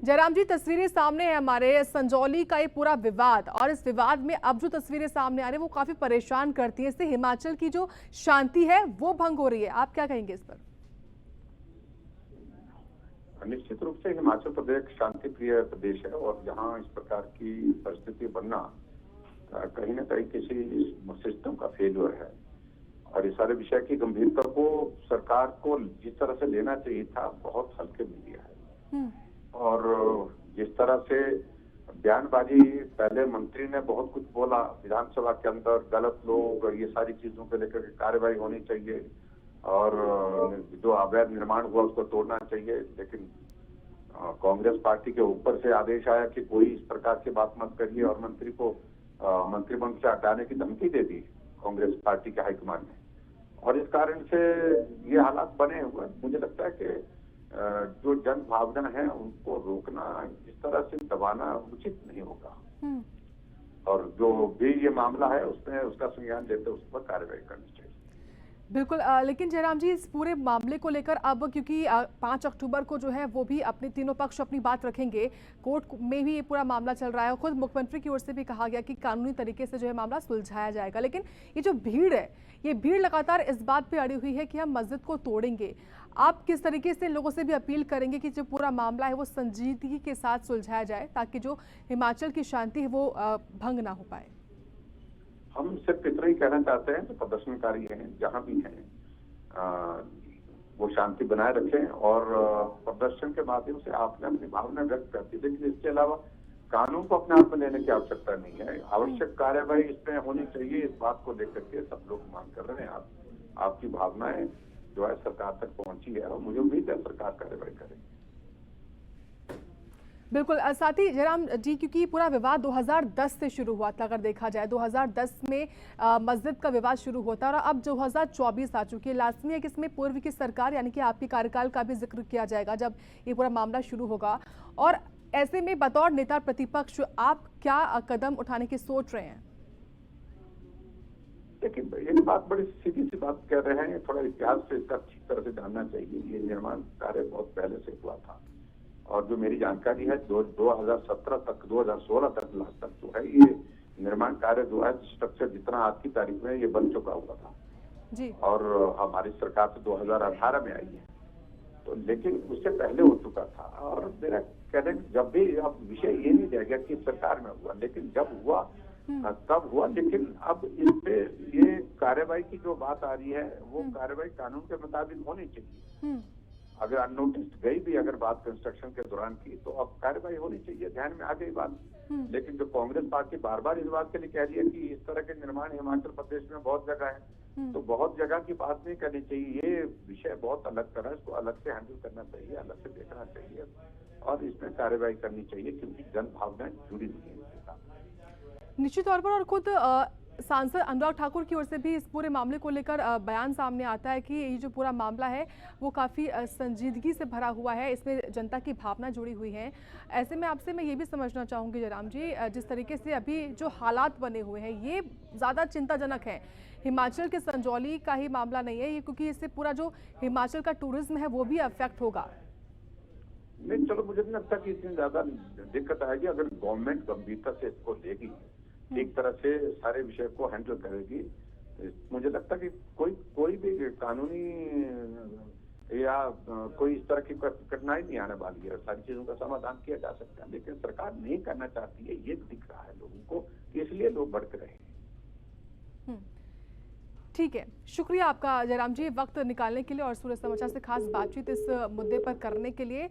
जयराम जी, तस्वीरें सामने है हमारे संजौली का ये पूरा विवाद, और इस विवाद में अब जो तस्वीरें सामने आ रही है वो काफी परेशान करती है। इससे हिमाचल की जो शांति है वो भंग हो रही है। आप क्या कहेंगे इस पर? निश्चित रूप से हिमाचल प्रदेश शांति प्रिय प्रदेश है और यहाँ इस प्रकार की परिस्थिति बनना कहीं न कहीं किसी सिस्टम का फेलियर है। और इस सारे विषय की गंभीरता को सरकार को जिस तरह से लेना चाहिए था बहुत हल्के में लिया है। और जिस तरह से बयानबाजी, पहले मंत्री ने बहुत कुछ बोला विधानसभा के अंदर, गलत लोग, ये सारी चीजों को लेकर कार्रवाई होनी चाहिए और जो अवैध निर्माण हुआ उसको तोड़ना चाहिए, लेकिन कांग्रेस पार्टी के ऊपर से आदेश आया कि कोई इस प्रकार की बात मत करिए और मंत्री को मंत्रिमंडल से हटाने की धमकी दे दी कांग्रेस पार्टी के हाईकमान ने। और इस कारण से ये हालात बने हुए। मुझे लगता है कि जो जन भावना है उनको रोकना, इस तरह से दबाना उचित नहीं होगा। और जो भी ये मामला है उसमें उसका संज्ञान लेते उस पर कार्रवाई करनी चाहिए। बिल्कुल, लेकिन जयराम जी, इस पूरे मामले को लेकर अब क्योंकि 5 अक्टूबर को जो है वो भी अपने तीनों पक्ष अपनी बात रखेंगे, कोर्ट में भी ये पूरा मामला चल रहा है। खुद मुख्यमंत्री की ओर से भी कहा गया कि कानूनी तरीके से जो है मामला सुलझाया जाएगा। लेकिन ये जो भीड़ है, ये भीड़ लगातार इस बात पे अड़ी हुई है कि हम मस्जिद को तोड़ेंगे। आप किस तरीके से लोगों से भी अपील करेंगे कि जो पूरा मामला है वो संजीदगी के साथ सुलझाया जाए, ताकि जो हिमाचल की शांति है वो भंग ना हो पाए? हम सिर्फ इतना ही कहना चाहते हैं जो प्रदर्शनकारी हैं जहां भी हैं वो शांति बनाए रखें और प्रदर्शन के माध्यम से आपने अपनी भावना व्यक्त करती, लेकिन इसके अलावा कानून को अपने हाथ में लेने की आवश्यकता नहीं है। आवश्यक कार्यवाही इसमें होनी चाहिए, इस बात को लेकर के सब लोग मांग कर रहे हैं। आपकी भावनाएं जो है सरकार तक पहुंची है और मुझे उम्मीद है सरकार कार्रवाई करेगी। बिल्कुल, साथ ही जयराम जी, क्योंकि पूरा विवाद 2010 से शुरू हुआ था। अगर देखा जाए 2010 में मस्जिद का विवाद शुरू होता और अब 2024 आ चुकी है। लाजमी है कि इसमें पूर्व की सरकार यानी कि आपके कार्यकाल का भी जिक्र किया जाएगा जब ये पूरा मामला शुरू होगा। और ऐसे में बतौर नेता प्रतिपक्ष आप क्या कदम उठाने की सोच रहे हैं? देखिए, एक बात बड़ी सीधी सी बात कह रहे हैं, थोड़ा इतिहास से इसका अच्छी तरह से जानना चाहिए। ये निर्माण कार्य बहुत पहले से हुआ था और जो मेरी जानकारी है 2017 तक 2016 तक लास्ट तक जो है ये निर्माण कार्य जो है स्ट्रक्चर जितना आज की तारीख में ये बन चुका हुआ था जी। और हमारी सरकार तो 2018 में आई है, तो लेकिन उससे पहले हो चुका था। और मेरा कहना है जब भी, अब विषय ये नहीं रह गया कि सरकार में हुआ, लेकिन जब हुआ तब हुआ। लेकिन अब इस पे ये कार्रवाई की जो बात आ रही है वो कार्रवाई कानून के मुताबिक होनी चाहिए। अगर अननोटिस गई भी अगर बात कंस्ट्रक्शन के दौरान की तो अब कार्रवाई होनी चाहिए, ध्यान में आ गई बात। लेकिन जो कांग्रेस पार्टी बार बार इस बात के लिए कह रही है कि इस तरह के निर्माण हिमाचल प्रदेश में बहुत जगह है, तो बहुत जगह की बात नहीं करनी चाहिए। ये विषय बहुत अलग तरह, इसको अलग से हैंडल करना चाहिए, अलग से देखना चाहिए और इसमें कार्रवाई करनी चाहिए क्योंकि जन भावनाएं जुड़ी हुई है इसके साथ। निश्चित तौर पर। और खुद सांसद अनुराग ठाकुर की ओर से भी इस पूरे मामले को लेकर बयान सामने आता है कि ये जो पूरा मामला है वो काफ़ी संजीदगी से भरा हुआ है, इसमें जनता की भावना जुड़ी हुई है। ऐसे में आपसे मैं ये भी समझना चाहूँगी जयराम जी, जिस तरीके से अभी जो हालात बने हुए हैं ये ज़्यादा चिंताजनक है। हिमाचल के संजौली का ही मामला नहीं है ये, क्योंकि इससे पूरा जो हिमाचल का टूरिज्म है वो भी अफेक्ट होगा। नहीं, चलो, मुझे नहीं लगता कि इतनी ज्यादा दिक्कत आएगी अगर गवर्नमेंट गंभीरता से इसको लेगी, एक तरह से सारे विषय को हैंडल करेगी। मुझे लगता है कि कोई भी कानूनी या कोई इस तरह की कठिनाई नहीं आने वाली है, सारी चीजों का समाधान किया जा सकता है। लेकिन सरकार नहीं करना चाहती है, ये दिख रहा है लोगों को, इसलिए लोग भड़क रहे हैं। ठीक है, शुक्रिया आपका जयराम जी वक्त निकालने के लिए और सूरज समाचार से खास बातचीत इस मुद्दे पर करने के लिए।